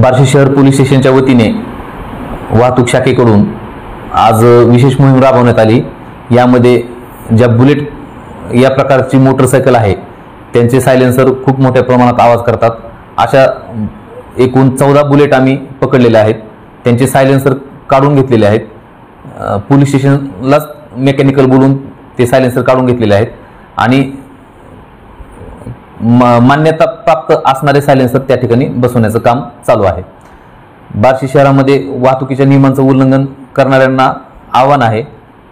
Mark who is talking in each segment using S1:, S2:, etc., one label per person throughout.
S1: बार्शी शहर पोलीस स्टेशनच्या वतीने वाहतूक शाखेकडून आज विशेष मोहीम राबवण्यात आली। यामध्ये ज्या बुलेट या प्रकारची मोटरसायकल आहे त्यांचे सायलेन्सर खूप मोठ्या प्रमाणात आवाज करतात, अशा एकूण 14 बुलेट आम्ही पकडलेले आहेत। त्यांचे सायलेन्सर काढून घेतलेले आहेत। पोलीस स्टेशनलाच मेकॅनिकल बोलून ते सायलेन्सर काढून घेतलेले आहेत आणि मान्यता प्राप्त असणारे सायलेन्सर त्या ठिकाणी बसवण्याचं काम चालू आहे। बार्शी शहरामध्ये वाहतुकीच्या नियमांचं उल्लंघन करणाऱ्यांना आव्हान आहे,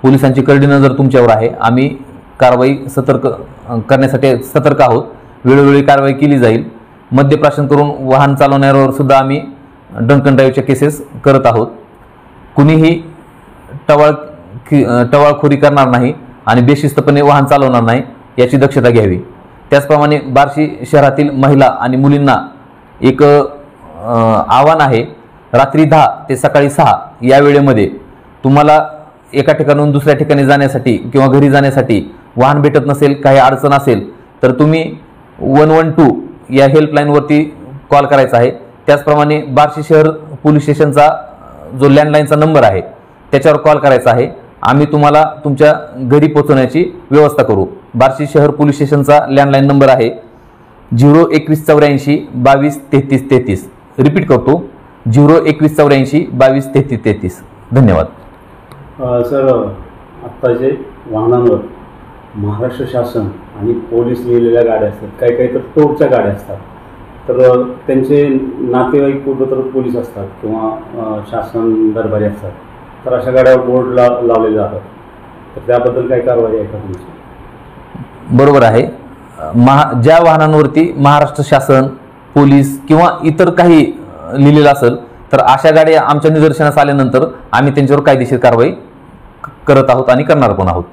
S1: पोलिसांची करडी नजर तुमच्यावर आहे। आम्ही कारवाई सतर्क करण्यासाठी सतर्क आहोत, वेळोवेळी कारवाई केली जाईल। मद्यप्राशन करून वाहन चालवणाऱ्यावर सुद्धा आम्ही ड्रंकन ड्राईव्हच्या केसेस करत आहोत। कुणीही टवाळखोरी करणार नाही आणि बेशिस्तपणे वाहन चालवणार नाही याची दक्षता घ्यावी। त्याचप्रमाणे बार्शी शहरातील महिला आणि मुलींना एक आव्हान आहे, रात्री 10 ते सकाळी 6 या वेळेमध्ये तुम्हाला एका ठिकाणाहून दुसऱ्या ठिकाणी जाण्यासाठी किंवा घरी जाण्यासाठी वाहन भेटत नसेल, काही अडचण असेल तर तुम्ही 112 या हेल्पलाईनवरती कॉल करायचा आहे। त्याचप्रमाणे बार्शी शहर पोलीस स्टेशनचा जो लँडलाईनचा नंबर आहे त्याच्यावर कॉल करायचा आहे। आम्ही तुम्हाला तुमच्या घरी पोहोचवण्याची व्यवस्था करू। बार्शी शहर पोलीस स्टेशनचा लँडलाईन नंबर आहे 02184 22 33 33। रिपीट करतो 02184 22 33 33। धन्यवाद।
S2: सर, आत्ता जे वाहनांवर महाराष्ट्र शासन आणि पोलीस लिहिलेल्या गाड्या असतात, काही काही तर टोलच्या गाड्या असतात, तर त्यांचे नातेवाईक कुठं तर पोलीस असतात किंवा शासन दरबारी असतात, तर अशा गाड्यावर बोर्ड लावले जातात, तर त्याबद्दल काय कारवाई आहे का तुमची?
S1: बरोबर आहे। ज्या वाहनांवरती महाराष्ट्र शासन, पोलीस किंवा इतर काही लिहिलेलं असेल तर अशा गाड्या आमच्या निदर्शनास आल्यानंतर आम्ही त्यांच्यावर कायदेशीर कारवाई करत आहोत आणि करणार पण आहोत।